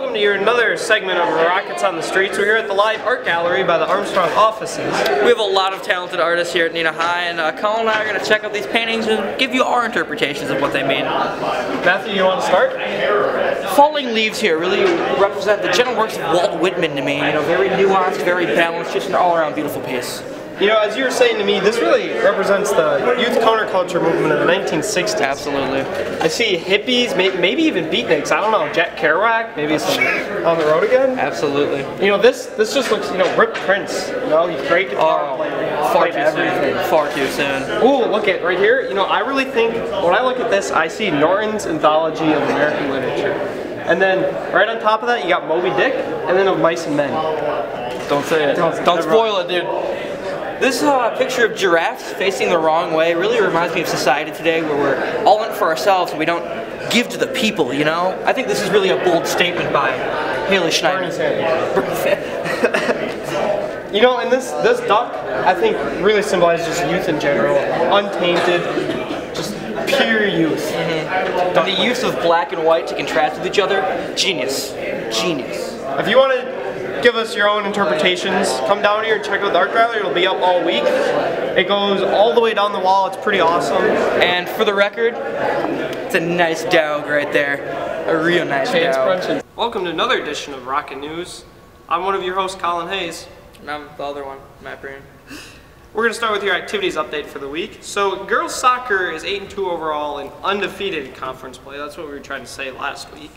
welcome to your another segment of Rockets on the Streets. We're here at the Live Art Gallery by the Armstrong offices. We have a lot of talented artists here at Neenah High, and Colin and I are going to check out these paintings and give you our interpretations of what they mean. Matthew, you want to start? Falling leaves here really represent the general works of Walt Whitman to me. You know, very nuanced, very balanced, just an all-around beautiful piece. You know, as you were saying to me, this really represents the youth counterculture movement of the 1960s. Absolutely. I see hippies, maybe even beatniks. I don't know, Jack Kerouac, maybe some On the Road Again. Absolutely. You know, this just looks, you know, Rip Prince. You know, he's a great guitar player. Far too soon. Far too soon. Ooh, look at right here. You know, I really think when I look at this, I see Norton's Anthology of American Literature. And then right on top of that, you got Moby Dick, and then of Mice and Men. Don't say it. Don't spoil it, dude. This picture of giraffes facing the wrong way really reminds me of society today, where we're all in it for ourselves and we don't give to the people, you know? I think this is really a bold statement by Haley Schneider. You know, and this duck, I think, really symbolizes just youth in general. Untainted, just pure youth. Mm-hmm. And the use of black and white to contrast with each other, genius. Genius. If you want to give us your own interpretations, come down here and check out the art gallery. It'll be up all week. It goes all the way down the wall. It's pretty awesome. And for the record, it's a nice dog right there. A real nice dog. Welcome to another edition of Rocket News. I'm one of your hosts, Colin Haese. And I'm the other one, Matt Breen. We're going to start with your activities update for the week. So girls soccer is 8-2 overall in undefeated in conference play. That's what we were trying to say last week.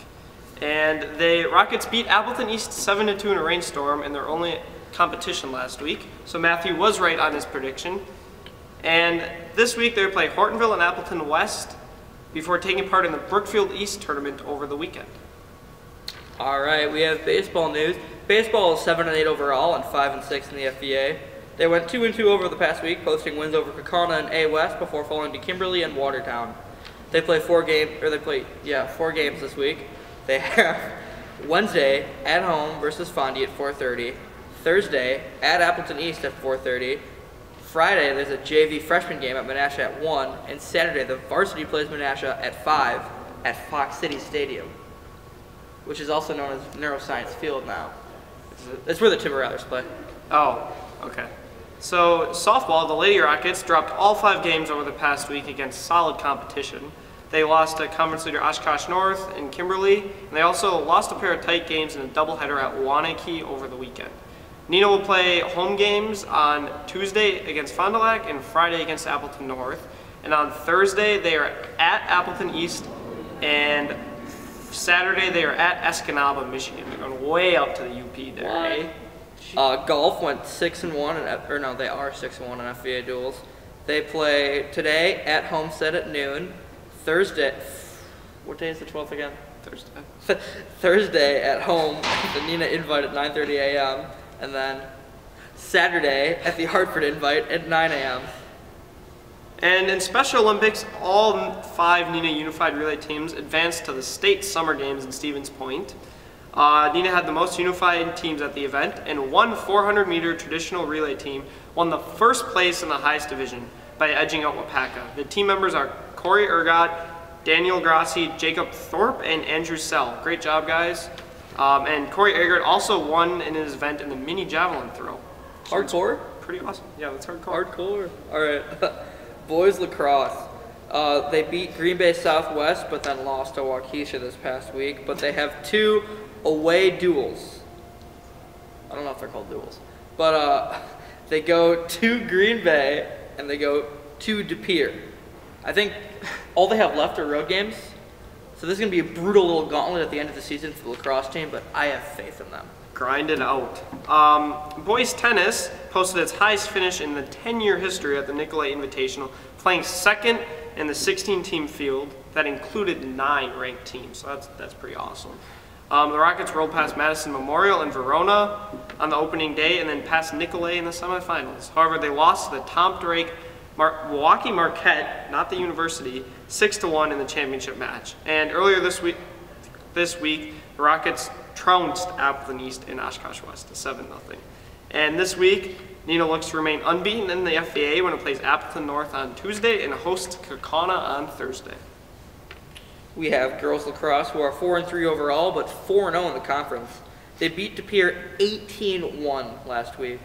And the Rockets beat Appleton East 7-2 in a rainstorm in their only competition last week. So Matthew was right on his prediction. And this week they play Hortonville and Appleton West before taking part in the Brookfield East tournament over the weekend. Alright, we have baseball news. Baseball is 7-8 overall and 5-6 in the FBA. They went 2-2 over the past week, posting wins over Kaukauna and A West before falling to Kimberly and Watertown. They play 4 games this week. They have Wednesday at home versus Fondy at 4:30, Thursday at Appleton East at 4:30, Friday there's a JV freshman game at Menasha at 1, and Saturday the varsity plays Menasha at 5 at Fox City Stadium, which is also known as Neuroscience Field now. That's where the Timber Rattlers play. Oh, okay. So softball, the Lady Rockets dropped all 5 games over the past week against solid competition. They lost to conference leader Oshkosh North and Kimberly, and they also lost a pair of tight games in a doubleheader at Wanakee over the weekend. Neenah will play home games on Tuesday against Fond du Lac and Friday against Appleton North. And on Thursday, they are at Appleton East, and Saturday they are at Escanaba, Michigan. They're going way up to the UP there, eh? Golf went 6-1, or no, they are 6-1 in FVA duels. They play today at Homestead at noon. Thursday, what day is the 12th again? Thursday. Thursday at home, the Neenah Invite at 9:30 a.m. and then Saturday at the Hartford Invite at 9 a.m. And in Special Olympics, all 5 Neenah Unified Relay teams advanced to the state summer games in Stevens Point. Neenah had the most unified teams at the event, and one 400-meter traditional relay team won the first place in the highest division by edging out Wapaka. The team members are Corey Ergot, Daniel Grassi, Jacob Thorpe, and Andrew Sell. Great job, guys. And Corey Ergot also won in his event in the mini javelin throw. Hardcore? Pretty awesome. Yeah, that's hardcore. Hardcore. All right. Boys lacrosse. They beat Green Bay Southwest, but then lost to Waukesha this past week. But they have 2 away duels. I don't know if they're called duels. But they go to Green Bay, and they go to De Pere. I think all they have left are road games, so this is going to be a brutal little gauntlet at the end of the season for the lacrosse team, but I have faith in them. Grind it out. Boys tennis posted its highest finish in the 10-year history at the Nicolay Invitational, playing second in the 16-team field that included 9 ranked teams, so that's pretty awesome. The Rockets rolled past Madison Memorial and Verona on the opening day and then past Nicolay in the semifinals. However, they lost to the Tom Drake Milwaukee Marquette, not the university, 6-1 in the championship match. And earlier this week, the Rockets trounced Appleton East and Oshkosh West to 7-0. And this week, Neenah looks to remain unbeaten in the FVA when it plays Appleton North on Tuesday and hosts Kaukauna on Thursday. we have girls lacrosse, who are 4-3 overall, but 4-0 in the conference. They beat De Pere 18-1 last week.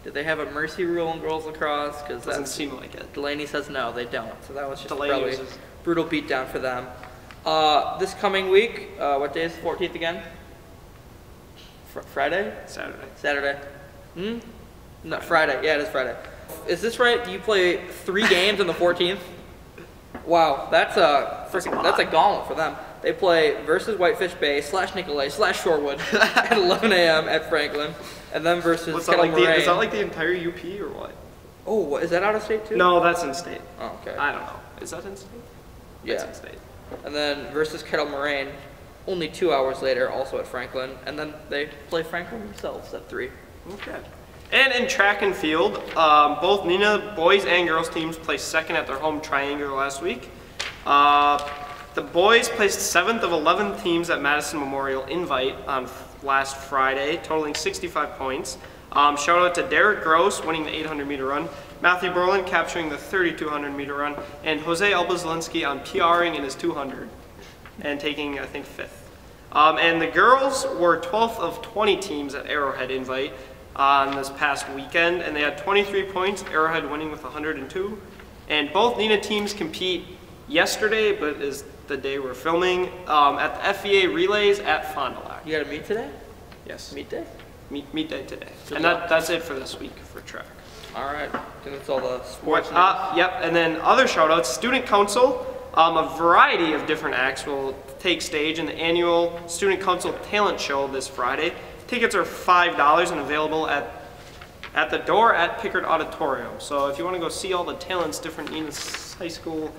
Did they have a mercy rule in girls lacrosse? Because doesn't seem like it. Delaney says no, they don't. So that was just Delaney probably a brutal beatdown for them. This coming week, what day is the 14th again? Friday? Saturday. No, Friday. Yeah, it is Friday. Is this right? You play 3 games on the 14th? Wow, that's a gauntlet for them. They play versus Whitefish Bay / Nicolay / Shorewood at 11 a.m. at Franklin, and then versus Kettle Moraine. Is that like the entire UP or what? Oh, is that out of state too? No, that's in state. Oh, okay. I don't know. Is that in state? Yeah. That's in state. And then versus Kettle Moraine, only 2 hours later, also at Franklin, and then they play Franklin themselves at 3. Okay. And in track and field, both Neenah boys and girls teams placed second at their home triangular last week. The boys placed 7th of 11 teams at Madison Memorial Invite on last Friday, totaling 65 points. Shout out to Derek Gross winning the 800-meter run, Matthew Berlin capturing the 3,200-meter run, and Jose Alba-Zielinski on PRing in his 200 and taking, I think, 5th. And the girls were 12th of 20 teams at Arrowhead Invite on this past weekend, and they had 23 points, Arrowhead winning with 102. And both Neenah teams compete yesterday, but is the day we're filming, at the FVA Relays at Fond du Lac. You got a meet today? Yes. Meet day? Meet day today. And that's it for this week for track. All right. I think that's all the sports news. Yep, and then other shout-outs. Student Council, a variety of different acts will take stage in the annual Student Council Talent Show this Friday. Tickets are $5 and available at the door at Pickard Auditorium. So if you want to go see all the talents different Neenah high school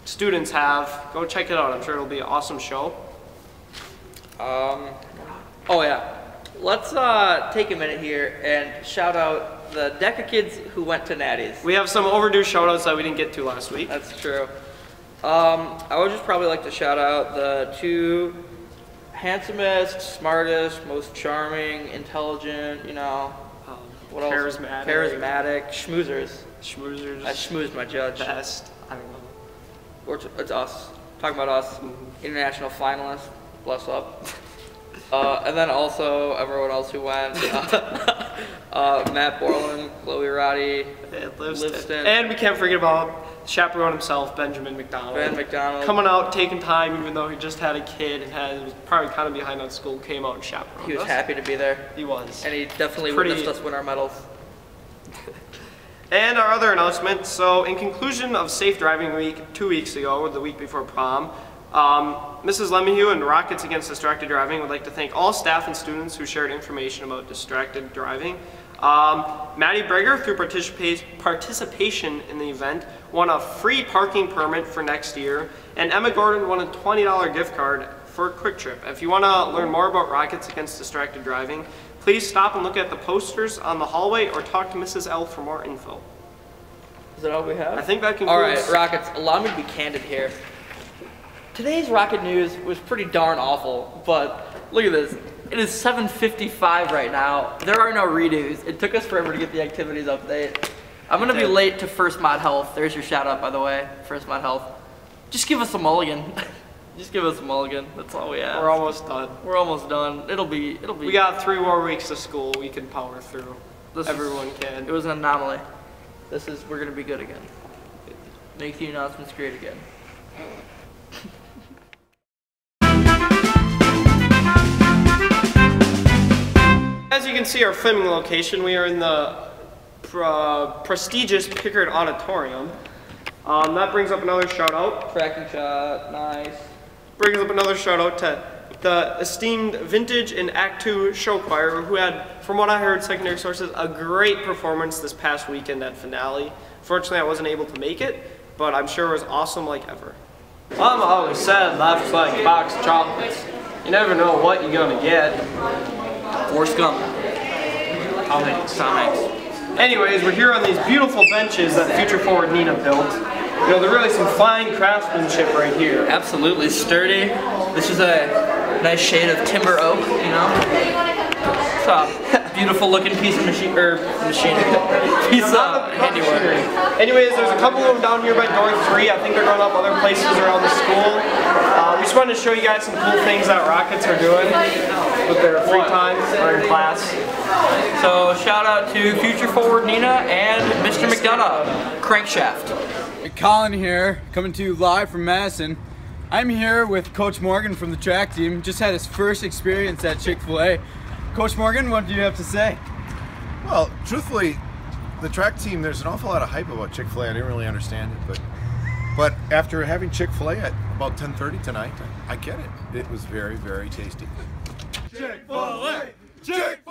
students have, go check it out. I'm sure it'll be an awesome show. Oh yeah. Let's take a minute here and shout out the DECA kids who went to Natty's. We have some overdue shout outs that we didn't get to last week. That's true. I would just probably like to shout out the 2 handsomest, smartest, most charming, intelligent, you know, what else? Charismatic, schmoozers. Schmoozers. I schmoozed my judge. Best. I don't know. It's us. Talking about us. International finalists. Bless up. And then also everyone else who went. Matt Borland, Chloe Roddy, Livingston. And we can't forget about chaperone himself, Benjamin McDonald. Ben McDonald. Coming out, taking time, even though he just had a kid and was probably kind of behind on school, came out and chaperoned He was us. happy to be there. He was. And he definitely witnessed us win our medals. And our other announcement, so in conclusion of Safe Driving Week 2 weeks ago, or the week before prom, Mrs. Lemieux and Rockets Against Distracted Driving would like to thank all staff and students who shared information about distracted driving. Maddie Breger, through participation in the event, won a free parking permit for next year, and Emma Gordon won a $20 gift card for a Quick Trip. If you want to learn more about Rockets Against Distracted Driving, please stop and look at the posters on the hallway or talk to Mrs. L for more info. Is that all we have? I think that concludes. All right, Rockets, allow me to be candid here. Today's Rocket news was pretty darn awful, but look at this. It is 7:55 right now. There are no redos. It took us forever to get the activities update. I'm going to be late to First Mod Health. There's your shout out, by the way, First Mod Health. Just give us a mulligan. Just give us a mulligan. That's all we have. We're almost done. We're almost done. It'll be. We got 3 more weeks of school. We can power through. Everyone can. It was an anomaly. We're gonna be good again. Make the announcements great again. As you can see, our filming location, we are in the prestigious Pickard Auditorium. That brings up another shout out. Tracking shot, nice. Brings up another shout out to the esteemed Vintage and Act 2 show choir, who had, from what I heard, secondary sources, a great performance this past weekend at finale. Fortunately, I wasn't able to make it, but I'm sure it was awesome like ever. Mama always said life's like a box of chocolates. You never know what you're gonna get. Forrest Gump. Tom Hanks. Anyways, we're here on these beautiful benches that Future Forward Neenah built. You know, they're really some fine craftsmanship right here. Absolutely sturdy. This is a nice shade of timber oak, you know. It's a beautiful looking piece of machinery. Piece of handiwork. Anyways, there's a couple of them down here by door 3. I think they're going up other places around the school. wanted to show you guys some cool things that Rockets are doing with their free time or in class. So shout out to Future Forward Nina and Mr. McDonough, Crankshaft. Colin here, coming to you live from Madison. I'm here with Coach Morgen from the track team. Just had his first experience at Chick-fil-A. Coach Morgen, what do you have to say? Well, truthfully, the track team, there's an awful lot of hype about Chick-fil-A. I didn't really understand it, but after having Chick-fil-A at about 10:30 tonight, I get it. It was very, very tasty. Chick-fil-A! Chick-fil-A!